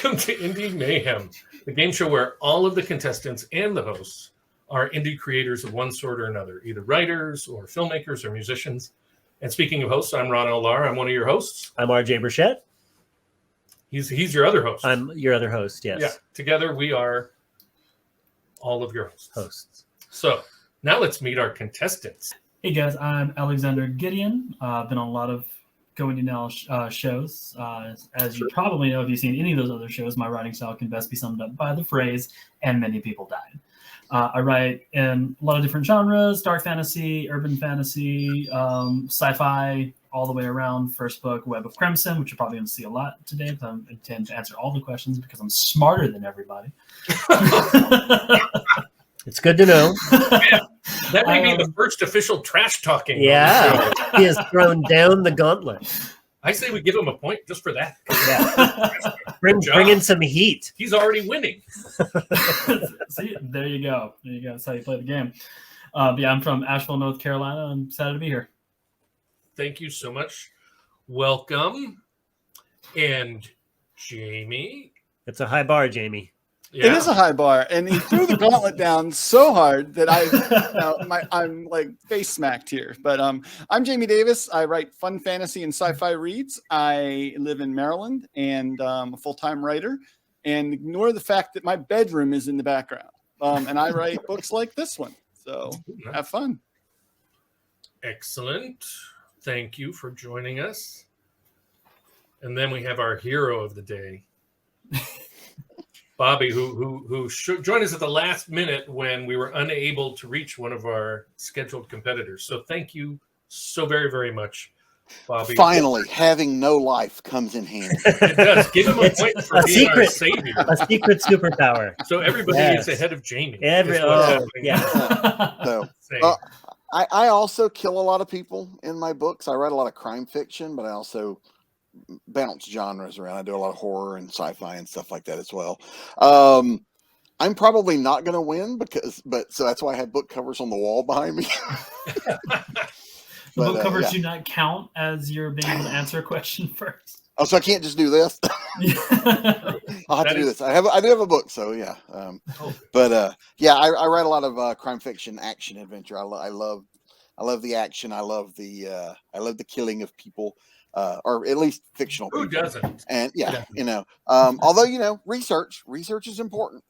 Welcome to Indie Mayhem, the game show where all of the contestants and the hosts are indie creators of one sort or another, either writers or filmmakers or musicians. And speaking of hosts, I'm Ron Lahr. I'm one of your hosts. I'm RJ Burchett. He's your other host. I'm your other host, yes. Yeah, together we are all of your hosts. So now let's meet our contestants. Hey guys, I'm Alexander Gideon. I've been on a lot of GoIndieNow shows. As you probably know, if you've seen any of those other shows, my writing style can best be summed up by the phrase, and many people died. I write in a lot of different genres: dark fantasy, urban fantasy, sci-fi, all the way around. First book, Web of Crimson, which you're probably going to see a lot today, because I intend to answer all the questions because I'm smarter than everybody. It's good to know. Yeah, that may be the first official trash talking. Yeah, he has thrown down the gauntlet. I say we give him a point just for that. Yeah. Bring in some heat. He's already winning. See, there you go. There you go. That's how you play the game. Yeah, I'm from Asheville, North Carolina. I'm excited to be here. Thank you so much. Welcome. And Jamie. It's a high bar, Jamie. Yeah. It is a high bar, and he threw the gauntlet down so hard that I'm like face smacked here. But I'm Jamie Davis. I write fun fantasy and sci-fi reads. I live in Maryland, and I'm a full-time writer. And ignore the fact that my bedroom is in the background. And I write books like this one. So have fun. Excellent. Thank you for joining us. And then we have our hero of the day. Bobby, who joined us at the last minute when we were unable to reach one of our scheduled competitors. So thank you so very, very much, Bobby. Finally, having no life comes in handy. It does. Give him a point for being our savior. A secret superpower. So everybody is ahead of Jamie. I also kill a lot of people in my books. I write a lot of crime fiction, but I also bounce genres around. I do a lot of horror and sci-fi and stuff like that as well. I'm probably not going to win so that's why I have book covers on the wall behind me. Book covers do not count as you're being able to answer a question first. Oh, so I can't just do this? I'll have to do this. I do have a book, so yeah. But I write a lot of crime fiction, action, adventure. I love the action. I love the killing of people. Or at least fictional people. Who doesn't? And although research is important.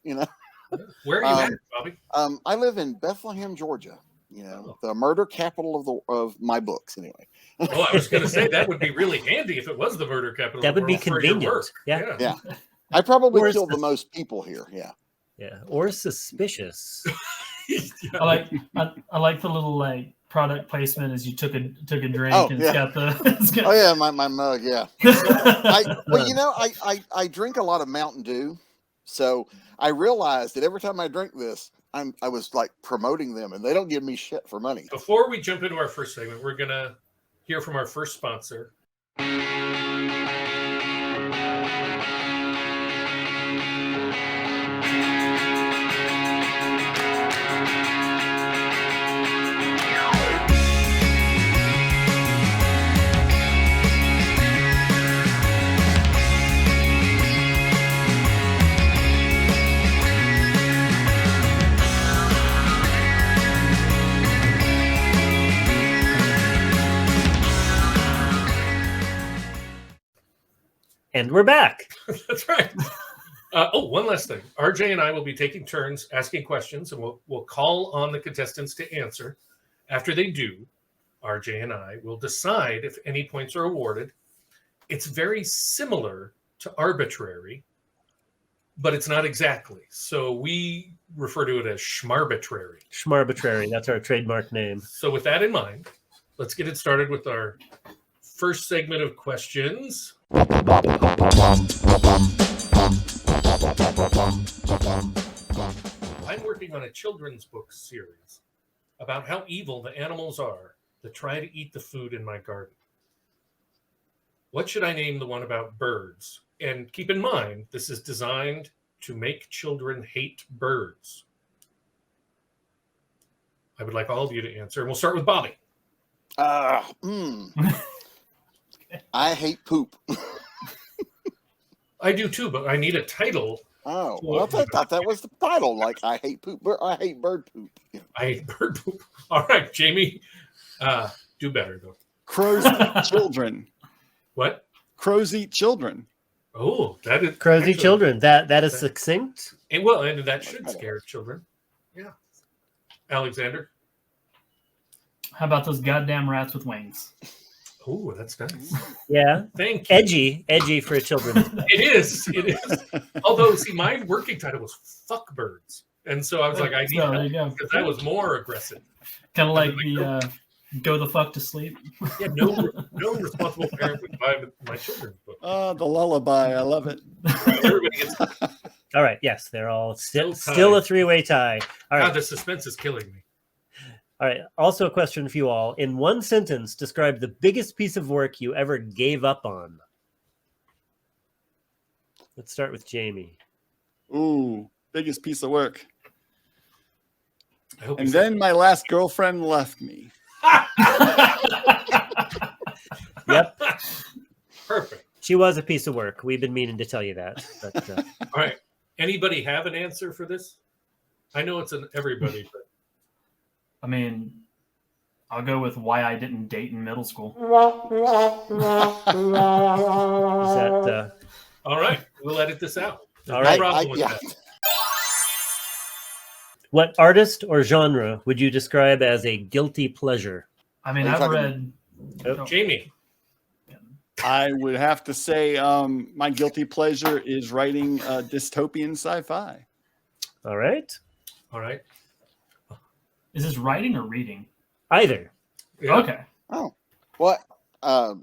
Where are you at, Bobby? I live in Bethlehem, Georgia. The murder capital of my books. Anyway. Well, I was going to say that would be really handy if it was the murder capital. That would be convenient. Yeah. I probably killed the most people here. Yeah. Yeah. Or suspicious. I like the little product placement as you took a drink and it's got the my mug, I drink a lot of Mountain Dew, so I realized that every time I drink this I was like promoting them, and they don't give me shit for money. Before we jump into our first segment, we're gonna hear from our first sponsor. And we're back. That's right. One last thing. RJ and I will be taking turns asking questions, and we'll call on the contestants to answer. After they do, RJ and I will decide if any points are awarded. It's very similar to arbitrary, but it's not exactly. So we refer to it as schmarbitrary. Schmarbitrary. That's our trademark name. So with that in mind, let's get it started with our first segment of questions. I'm working on a children's book series about how evil the animals are that try to eat the food in my garden. What should I name the one about birds? And keep in mind, this is designed to make children hate birds. I would like all of you to answer, and we'll start with Bobby. I hate poop. I do too, but I need a title. Oh, well, I thought that was the title. Like, I hate poop. I hate bird poop. Yeah. I hate bird poop. All right, Jamie. Do better, though. Crows eat children. What? Crows eat children. Oh, that is Crazy actually- children. That is succinct. And well, and that should scare children. Yeah. Alexander. How about those goddamn rats with wings? Oh, that's nice. Yeah. Thank you. Edgy for children. It is. It is. Although, see, my working title was "fuck birds," and so I was like, I need So there you help go. because that was more aggressive. Kind of like the go the fuck to sleep. Yeah, no responsible parent would buy my children's book. Oh, the lullaby. I love it. Everybody gets. All right. Yes, they're all still tied. a three-way tie. All right. God, the suspense is killing me. All right. Also, a question for you all. In one sentence, describe the biggest piece of work you ever gave up on. Let's start with Jamie. Ooh, biggest piece of work. I hope And you said- then my last girlfriend left me. Yep. Perfect. She was a piece of work. We've been meaning to tell you that. But All right. Anybody have an answer for this? I know it's an everybody, but I mean, I'll go with why I didn't date in middle school. is that all right. We'll edit this out. all right? problem with yeah. that. What artist or genre would you describe as a guilty pleasure? I mean, Are you I've talking- read. Jamie. I would have to say my guilty pleasure is writing dystopian sci-fi. All right. All right. Is this writing or reading? Either. Yeah. Okay. Oh, what? I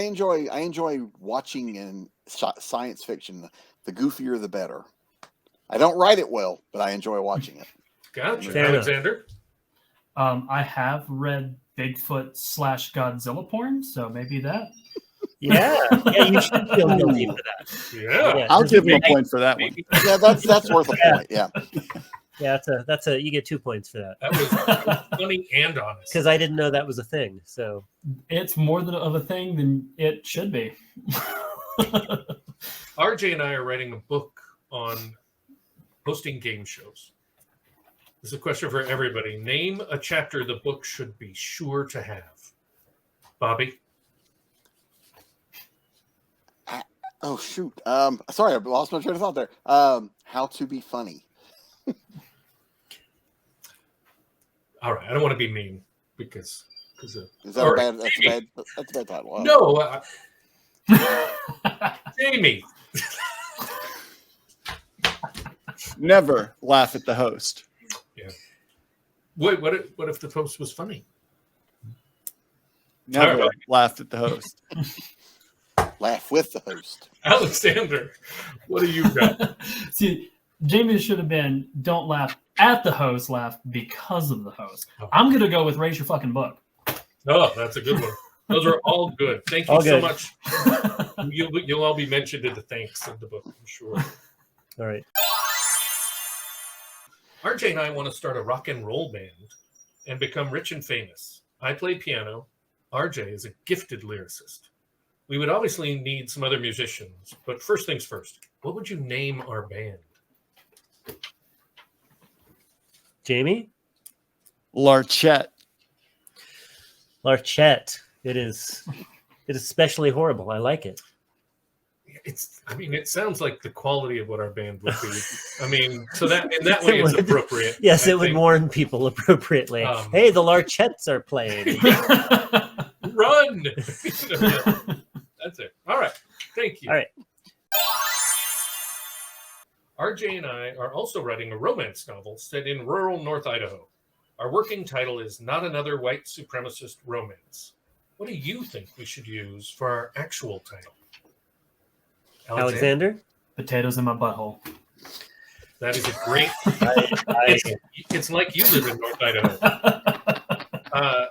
enjoy watching in science fiction. The goofier, the better. I don't write it well, but I enjoy watching it. Gotcha. Fair enough. Alexander. I have read Bigfoot / Godzilla porn, so maybe that. Yeah. Yeah, you should feel guilty for that. Yeah. Yeah, I'll this give is him a great. point for that one. Yeah, that's worth a point. Yeah. Yeah, that's a you get 2 points for that. That was funny and honest. Because I didn't know that was a thing. So It's more of a thing than it should be. RJ and I are writing a book on hosting game shows. This is a question for everybody. Name a chapter the book should be sure to have. Bobby? Oh shoot. Sorry, I lost my train of thought there. How to be funny. All right. I don't want to be mean because of, Is that Or- a bad? That's a bad. That's a bad title. no, Jamie. Never laugh at the host. Wait, what if the post was funny? Never All right. laugh at the host. Laugh with the host. Alexander, what do you got? See, Jamie should have been don't laugh at the host, laugh because of the host. Oh. I'm going to go with raise your fucking book. Oh, that's a good one. Those are all good. Thank you All so good. much. You'll all be mentioned in the thanks of the book, I'm sure. all right. RJ and I want to start a rock and roll band and become rich and famous. I play piano. RJ is a gifted lyricist. We would obviously need some other musicians, but first things first, what would you name our band? Jamie? Larchette. Larchette. It is especially horrible. I like it. It sounds like the quality of what our band would be. I mean, so that in that way it's It would. appropriate. Yes, I it would think. warn people appropriately. Hey, the Larchettes are playing. Run! That's it. All right. Thank you. All right. RJ and I are also writing a romance novel set in rural North Idaho. Our working title is Not Another White Supremacist Romance. What do you think we should use for our actual title? Alexander? Potatoes in my butthole. That is a great. I, It's like you live in North Idaho.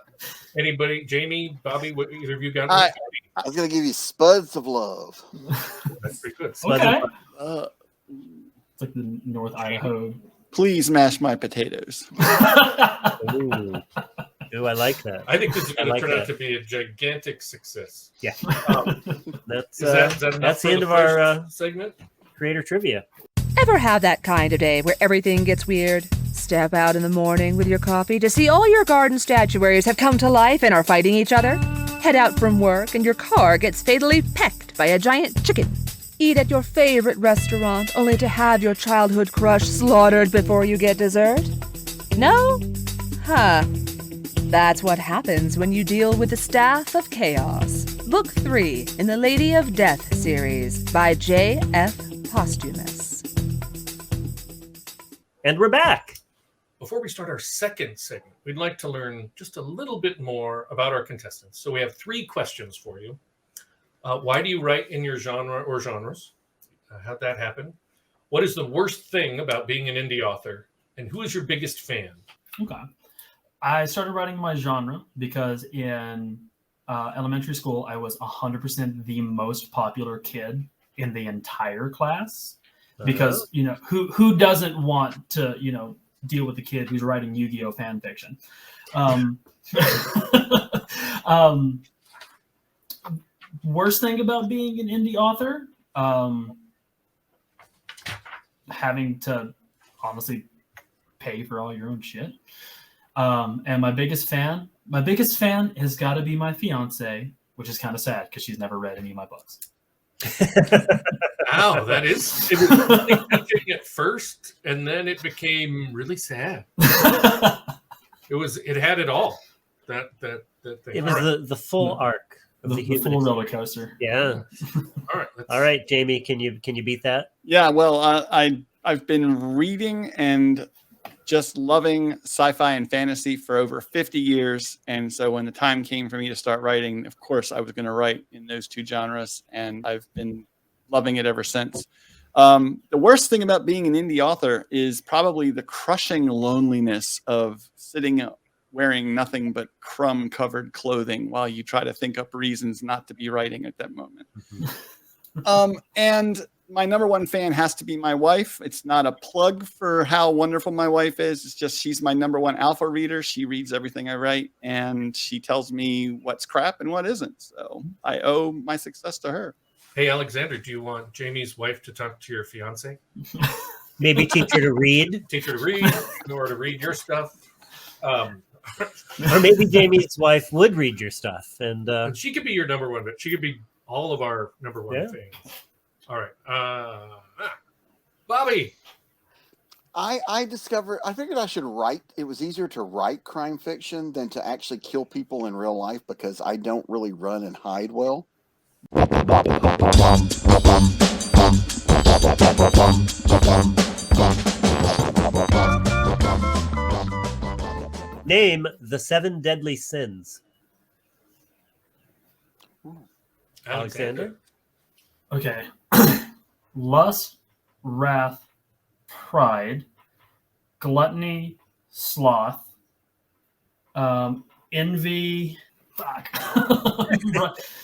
Anybody? Jamie, Bobby, what either of you got? I- I was gonna give you spuds of love. That's pretty good. Okay. Uh, It's like the North Idaho. please mash my potatoes. ooh. Ooh, I like that. I think this is going to like turn out that. to be a gigantic success. Yeah. That's Is that enough that's for the end of first our segment? creator trivia. Ever have that kind of day where everything gets weird? Step out in the morning with your coffee to see all your garden statuaries have come to life and are fighting each other? Head out from work and your car gets fatally pecked by a giant chicken. Eat at your favorite restaurant only to have your childhood crush slaughtered before you get dessert? No? Huh. That's what happens when you deal with the Staff of Chaos. Book 3 in the Lady of Death series by J.F. Posthumous. And we're back. Before we start our second segment, we'd like to learn just a little bit more about our contestants. So we have 3 questions for you. Why do you write in your genre or genres? How'd that happen? What is the worst thing about being an indie author? And who is your biggest fan? Okay. I started writing my genre because in elementary school, I was 100% the most popular kid in the entire class. Because, you know, who doesn't want to, you know, deal with the kid who's writing Yu-Gi-Oh! Fan fiction? Worst thing about being an indie author, having to honestly pay for all your own shit. And my biggest fan has got to be my fiance, which is kind of sad because she's never read any of my books. Wow, it was really touching at first, and then it became really sad. It had it all. That thing. It was the full arc of the The human full experience. roller coaster. Yeah. All right. Jamie, can you beat that? Yeah, well, I've been reading and just loving sci-fi and fantasy for over 50 years. And so when the time came for me to start writing, of course, I was going to write in those 2 genres. And I've been loving it ever since. The worst thing about being an indie author is probably the crushing loneliness of sitting wearing nothing but crumb-covered clothing while you try to think up reasons not to be writing at that moment. And my number one fan has to be my wife. It's not a plug for how wonderful my wife is. It's just she's my number one alpha reader. She reads everything I write, and she tells me what's crap and what isn't. So I owe my success to her. Hey, Alexander, do you want Jamie's wife to talk to your fiance? Maybe teach her to read, Teach her to read, or to read your stuff. or maybe Jamie's wife would read your stuff. And She could be your number one, but she could be all of our number one fans. All right. Bobby. I figured I should write. It was easier to write crime fiction than to actually kill people in real life because I don't really run and hide well. name the 7 deadly sins. Alexander? Okay. Lust, wrath, pride, gluttony, sloth, envy. Fuck.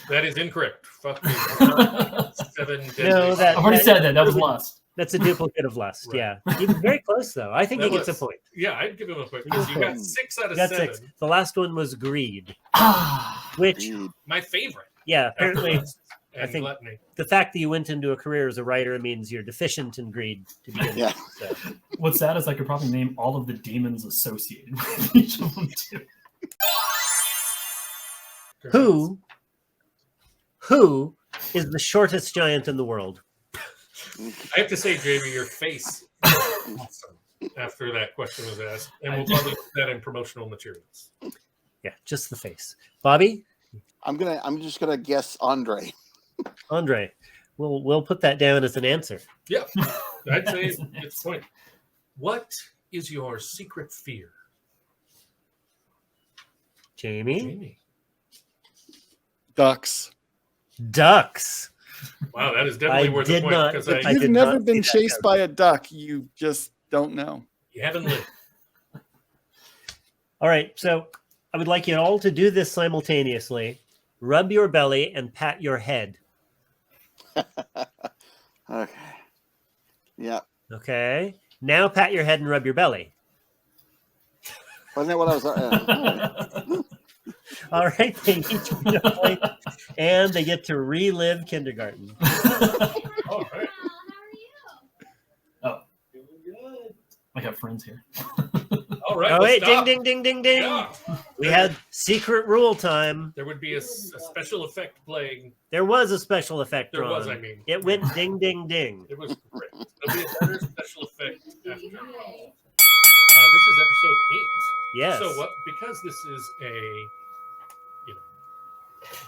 That is incorrect. Fuck me. 7 deadly. No, I've already said that. That was lust. That's a duplicate of lust. Right. Yeah. He was very close, though. I think That he gets a was- point. Yeah, I'd give him a point because you got 6 out of Got 7. 6. The last one was greed, Ah, which, Dude. My favorite. yeah, apparently And I think- gluttony. the fact that you went into a career as a writer means you're deficient in greed to begin Yeah. with. So. what's sad is I could probably name all of the demons associated with each of them too. Who is the shortest giant in the world? I have to say, Jamie, your face is awesome after that question was asked. And we'll probably put that in promotional materials. Yeah, just the face. Bobby? I'm just gonna guess Andre. Andre. We'll put that down as an answer. Yeah, I'd say it's a point. What is your secret fear, Jamie? Jamie? Ducks. Ducks. Wow, that is definitely I worth a did point not- because I You've did never not been see that chased by a duck. You just don't know. you haven't lived. All right, so I would like you all to do this simultaneously. Rub your belly and pat your head. Okay. Yeah. Okay. Now pat your head and rub your belly. Wasn't that what I was? All right, they each get a point, and they get to relive kindergarten. All right. Oh, I got friends here. All right. Oh well, wait, stop. ding, ding, ding, ding, ding. Yeah. We had secret rule time. There would be a special effect playing. There was a special effect There drawn. was, I mean. It went ding, ding, ding. It was great. There'll be a better special effect after. This is episode 8. Yes. So what? Because this is a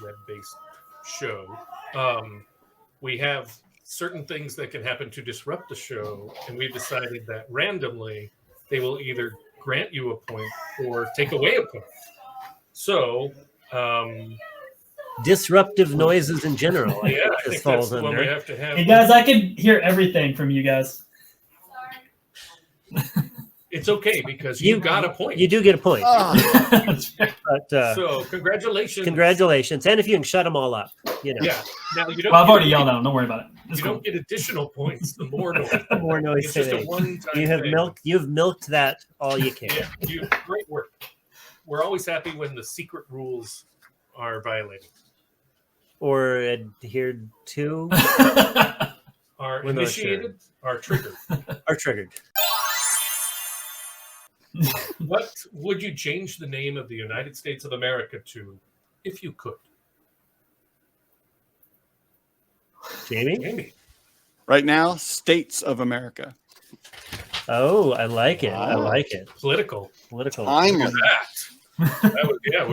web-based show, we have certain things that can happen to disrupt the show, and we've decided that randomly they will either grant you a point or take away a point. So, disruptive noises in general. I yeah, think I this think that's falls the one we under. have to have. Hey guys, I can hear everything from you guys. It's okay because you got a point. You do get a point. But So congratulations. congratulations, and if you can shut them all up, you know. Yeah. Now you don't. Well, I've get- already yelled at him. Don't worry about it. It's You cool. don't get additional points the more noise. The more noise It's just a today. one-time You have thing. You've milked that all you can. Yeah, you great work. We're always happy when the secret rules are violated. Or adhered to, Are We're not initiated, are triggered. or triggered. What would you change the name of the United States of America to if you could? Jamie? Jamie. Right now, States of America. Oh, I like it. I Wow. like it. Political. Political. Timely. Look at that. That was, yeah,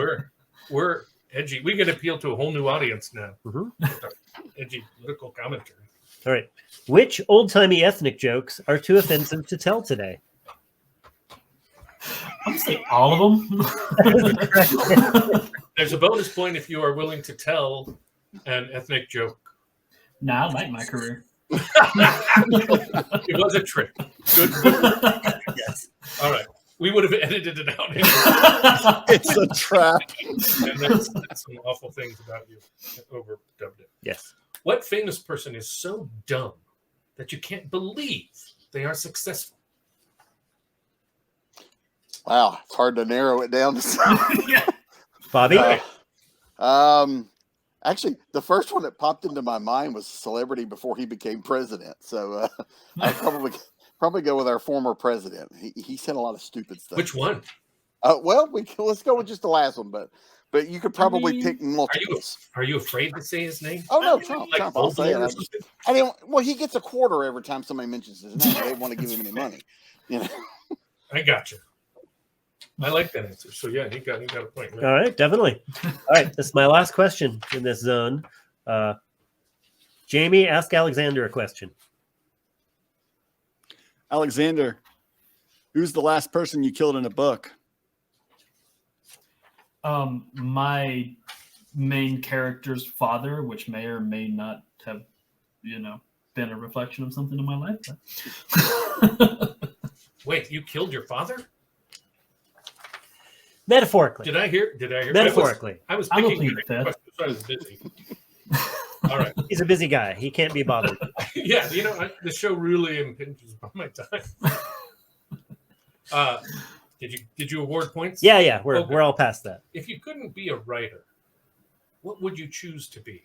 we're edgy. We can appeal to a whole new audience now. Mhm. Edgy political commentary. All right. Which old-timey ethnic jokes are too offensive to tell today? I'm saying all of them. There's a bonus point if you are willing to tell an ethnic joke. Nah, I like my career. It was a trick. Good work. Yes. All right. We would have edited it out. Anyway. It's a trap. And that's some awful things about you. Overdubbed it. Yes. What famous person is so dumb that you can't believe they are successful? Wow, it's hard to narrow it down to some. Bobby? Actually, the first one that popped into my mind was celebrity before he became president. So I'd probably go with our former president. He said a lot of stupid stuff. Which one? Well, let's go with just the last one, but you could probably mean, pick multiples. Are you afraid to say his name? Oh no, Trump! Like Trump! I'll say it. Voldemort or something? I didn't. Well, he gets a quarter every time somebody mentions his name. They didn't want to give him any money. You know. I got you. I like that answer. So yeah, he got a point. Right? All right, definitely. All right, this is my last question in this zone. Jamie, ask Alexander a question. Alexander, who's the last person you killed in a book? My main character's father, which may or may not have, been a reflection of something in my life. Wait, you killed your father? Metaphorically. Did I hear? Metaphorically. I was I'm a picking plead your fifth. question, so I was busy. All right. He's a busy guy. He can't be bothered. Yeah, the show really impinges on my time. Did you award points? Yeah, we're Okay. we're all past that. If you couldn't be a writer, what would you choose to be?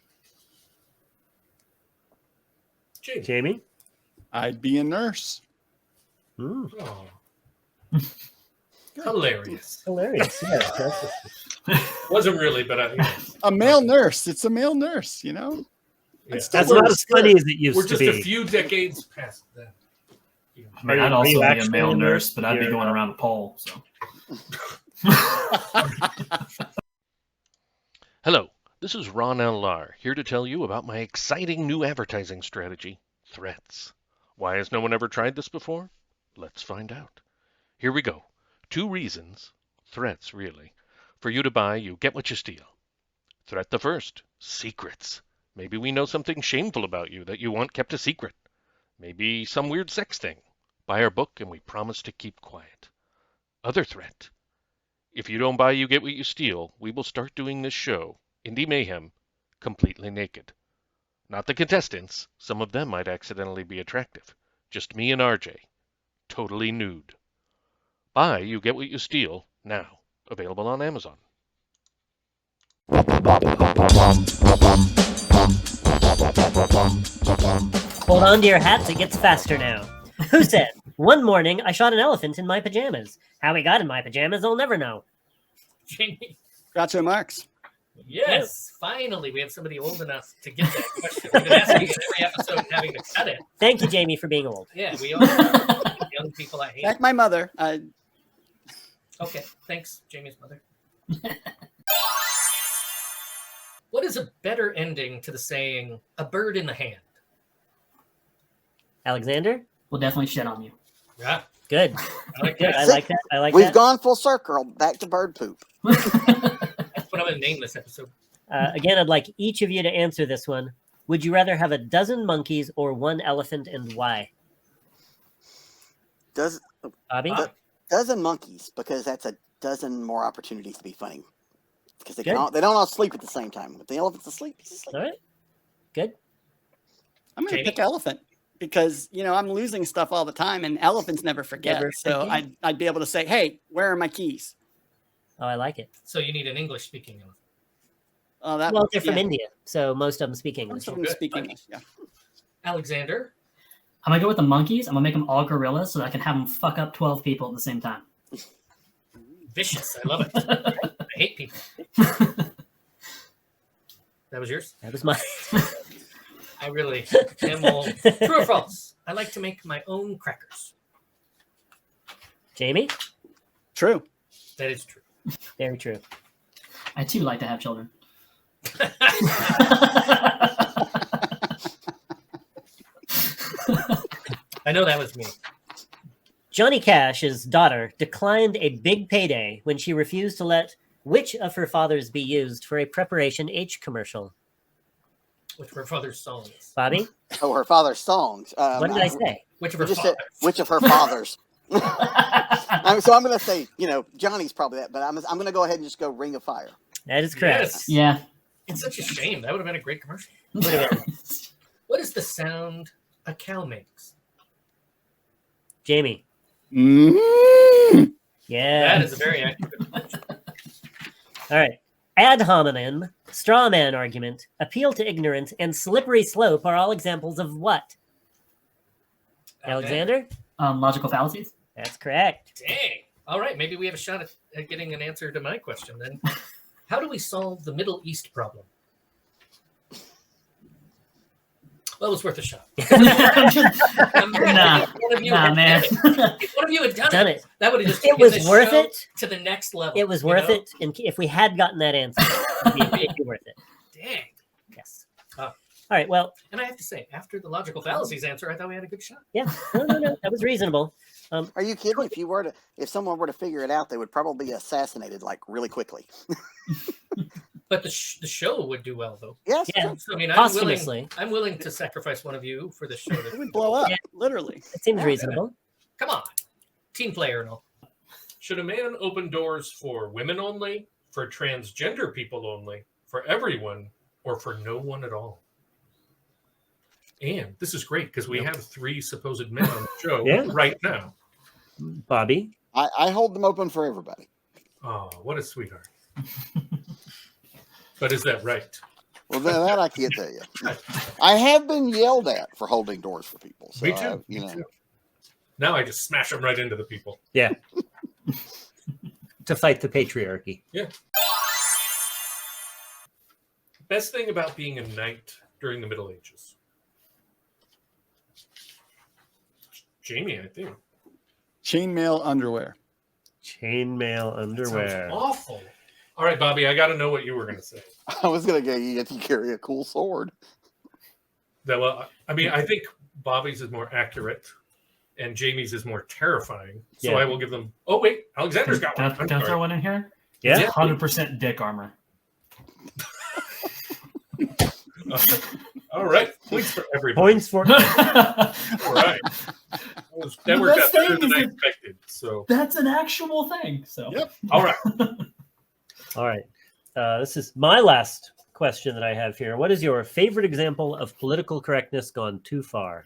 Jamie. Jamie? I'd be a nurse. Hmm, Oh. Hilarious. hilarious. Yeah, Wasn't really, but A male nurse. It's a male nurse, you know? yeah. still that's wear not a as funny skirt. as it used We're to just be. a few decades past that. I mean, I'd Are you also be a actually male a nurse, nurse? but I'd be You're going not. around a pole. So. Hello, this is Ron L. Lahr, here to tell you about my exciting new advertising strategy, Threats. Why has no one ever tried this before? Let's find out. Here we go. 2 reasons, threats really, for you to buy You Get What You Steal. Threat the first, secrets. Maybe we know something shameful about you that you want kept a secret. Maybe some weird sex thing. Buy our book and we promise to keep quiet. Other threat. If you don't buy You Get What You Steal, we will start doing this show, Indie Mayhem, completely naked. Not the contestants. Some of them might accidentally be attractive. Just me and RJ. Totally nude. Buy You Get What You Steal now available on Amazon. Hold on to your hats, it gets faster now. Who said, one morning I shot an elephant in my pajamas? How he got in my pajamas, I'll never know. Jamie. Groucho Marx. Yes, finally, we have somebody old enough to get that question. We've been asking it every episode and having to cut it. Thank you, Jamie, for being old. Yeah, we all young people I hate. Like my mother. Okay, thanks, Jamie's mother. What is a better ending to the saying, a bird in the hand? Alexander? We'll definitely shit on you. Yeah, Good. I like Good. that. I like that. I like We've that. gone full circle back to bird poop. That's what I'm going to name this episode. Again, I'd like each of you to answer this one. Would you rather have a dozen monkeys or one elephant, and why? Bobby? Dozen monkeys, because that's a dozen more opportunities to be funny. Because they Good. don't all sleep at the same time. If the elephant's asleep, he's asleep. All right. Good. I'm going to Jamie? pick elephant because, I'm losing stuff all the time and elephants never forget. Never so forget. I'd be able to say, hey, where are my keys? Oh, I like it. So you need an English-speaking elephant. Oh, that Well, they're from yeah. India, so most of them speak English. Most of them Good. speak English. Yeah. Alexander? I'm gonna go with the monkeys. I'm gonna make them all gorillas so that I can have them fuck up 12 people at the same time. Vicious. I love it. I hate people. That was yours? That was mine. I really am all... True or false? I like to make my own crackers. Jamie? True. That is true. Very true. I too like to have children. I know that was me. Johnny Cash's daughter declined a big payday when she refused to let which of her fathers be used for a Preparation H commercial? Which of her father's songs? Bobby? Oh, her father's songs. What did I say? Which of I her just said, fathers? which of her fathers? So I'm going to say, Johnny's probably that, but I'm going to go ahead and just go Ring of Fire. That is correct. Yes. Yeah. It's such a shame. That would have been a great commercial. Would've been. What is the sound a cow makes? Jamie? Mm. Yeah. That is a very accurate question. All right. Ad hominem, straw man argument, appeal to ignorance, and slippery slope are all examples of what? Alexander? Logical fallacies. That's correct. Dang. All right. Maybe we have a shot at getting an answer to my question then. How do we solve the Middle East problem? Well, it was worth a shot. Nah, man. If one of you had done it, that would have just It taken was this worth show it. to the next level. It was you worth know? it. And if we had gotten that answer, it'd be worth it. Dang. Yes. Oh. All right. Well, And I have to say, after the logical fallacies answer, I thought we had a good shot. yeah. No. That was reasonable. Are you kidding? If someone were to figure it out, they would probably be assassinated really quickly. But the show would do well, though. Yes. Yeah. So, I mean, Posthumously. I'm willing to sacrifice one of you for the show. It would blow up, Yeah. literally. It seems reasonable. Come on, team player and all. Should a man open doors for women only, for transgender people only, for everyone, or for no one at all? And this is great because we have 3 supposed men on the show Yeah. right now. Bobby? I hold them open for everybody. Oh, what a sweetheart. But is that right? Well, that I can't tell you. I have been yelled at for holding doors for people. So Me too. Me too. Now I just smash them right into the people. Yeah. To fight the patriarchy. Yeah. Best thing about being a knight during the Middle Ages. Jamie, I think. Chainmail underwear. Chainmail That underwear. sounds awful. All right, Bobby, I got to know what you were going to say. I was going to get you if you carry a cool sword. Well, I mean, I think Bobby's is more accurate, and Jamie's is more terrifying. So Yeah. I will give them. Oh wait, Alexander's got one. I'm Can I sorry. throw one in here? Yeah. It's 100% dick armor. All right, points for everybody. Points for. All right. That worked out best better thing than I is expected. So, That's an actual thing. So Yep. all right. All right. This is my last question that I have here. What is your favorite example of political correctness gone too far?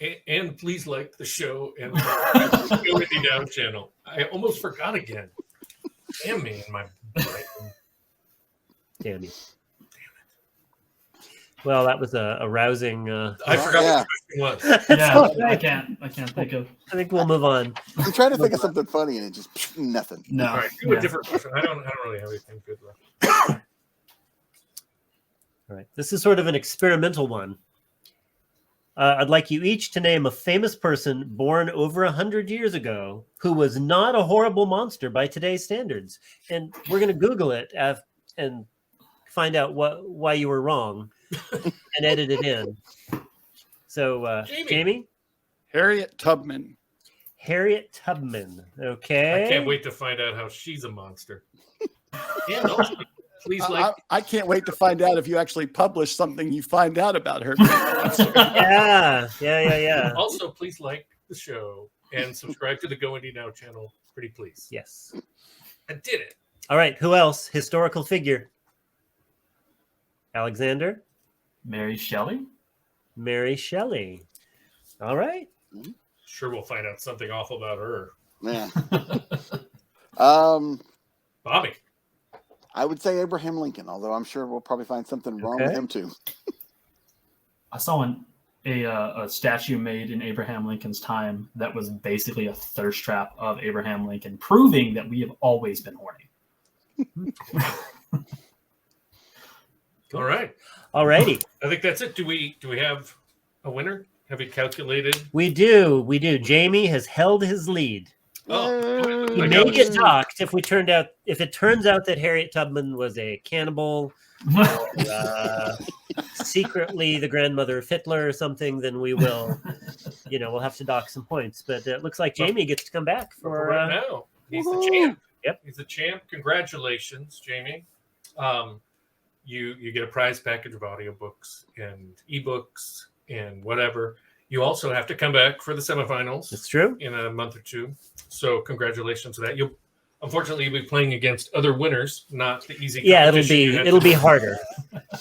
And please like the show and the GoIndieNow channel. I almost forgot again. Damn me in my brain. Damn you. Well, that was a rousing. I forgot Yeah. what the question was. Yeah, okay. I can't think of. I think we'll move on. I'm trying to think of something funny and it just nothing. No. All right, do a Yeah. different question. I don't really have anything good left. All right. This is sort of an experimental one. I'd like you each to name a famous person born over 100 years ago who was not a horrible monster by today's standards. And we're going to Google it and find out why you were wrong and edit it in. So, Jamie? Harriet Tubman. Harriet Tubman. Okay. I can't wait to find out how she's a monster. And also, please like. I can't wait to find out if you actually publish something you find out about her. Yeah. Also, please like the show and subscribe to the GoIndieNow channel. Pretty please. Yes. I did it. All right. Who else? Historical figure. Alexander? Mary Shelley? Mary Shelley. All right. Sure, we'll find out something awful about her. Yeah. Bobby. I would say Abraham Lincoln, although I'm sure we'll probably find something wrong with Okay. him too. I saw a statue made in Abraham Lincoln's time that was basically a thirst trap of Abraham Lincoln, proving that we have always been horny. All right. All righty. I think that's it. Do we have a winner? Have we calculated? We do. Jamie has held his lead. Oh, He I may got get it. docked if it turns out that Harriet Tubman was a cannibal, or, secretly the grandmother of Hitler or something. Then we will, we'll have to dock some points. But it looks like Jamie gets to come back For for. right now, he's the champ. Yep. He's the champ. Congratulations, Jamie. You get a prize package of audiobooks and ebooks and whatever. You also have to come back for the semifinals. It's true. In a month or two. So congratulations to that. Unfortunately, you'll be playing against other winners, not the easy. Yeah, competition it'll be harder.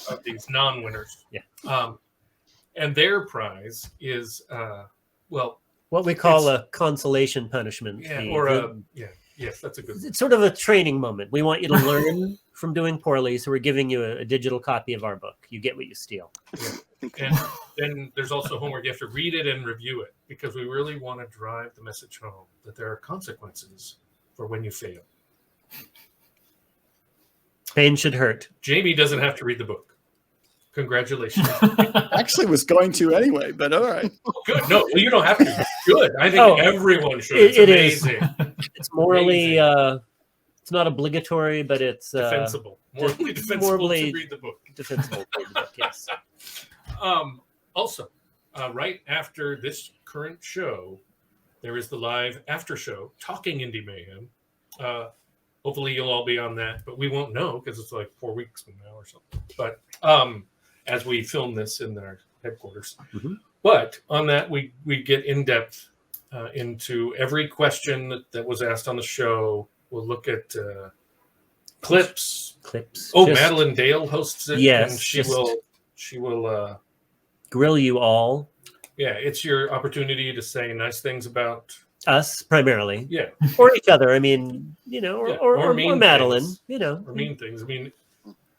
Of these non-winners. Yeah. And their prize is what we call a consolation punishment. Yes, that's a good. It's sort of a training moment. We want you to learn from doing poorly, so we're giving you a digital copy of our book. You get what you steal. And then there's also homework. You have to read it and review it because we really want to drive the message home that there are consequences for when you fail. Pain should hurt. Jamie doesn't have to read the book. Congratulations. Actually was going to anyway, but all right. Good. No, well, you don't have to. Good. I think everyone should. It's it is. amazing. It's morally, it's not obligatory, but it's Defensible. Morally defensible to read the book. Defensible to read the book, yes. Also, right after this current show, there is the live after show, Talking Indie Mayhem. Hopefully you'll all be on that, but we won't know because it's like 4 weeks from now or something. But as we film this in our headquarters. Mm-hmm. But on that, we get in depth into every question that was asked on the show. We'll look at clips. Oh, Madilynn Dale hosts it. Yes, and she will grill you all. Yeah, it's your opportunity to say nice things about us primarily. Yeah. Or each other. I mean, or Madilynn, things. Or mean things. I mean,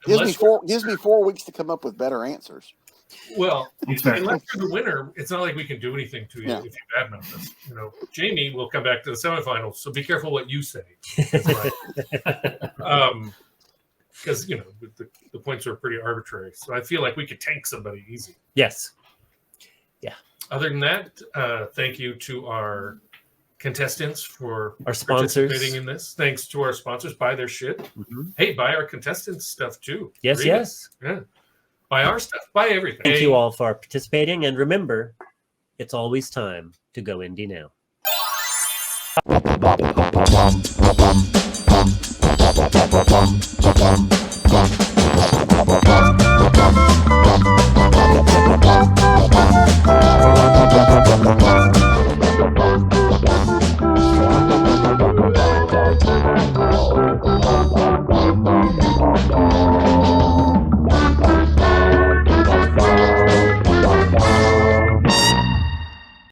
gives me 4 weeks to come up with better answers. Well, unless you're the winner, it's not like we can do anything to you if you badmouth us. Jamie will come back to the semifinals, so be careful what you say. Because the points are pretty arbitrary. So I feel like we could tank somebody easy. Yes. Yeah. Other than that, thank you to our contestants for our sponsors participating in this. Thanks to our sponsors. Buy their shit. Mm-hmm. Hey, buy our contestants stuff too. Yes, Read yes. It. Yeah. Buy our stuff. Buy everything. Thank you all for participating. And remember, it's always time to go indie now.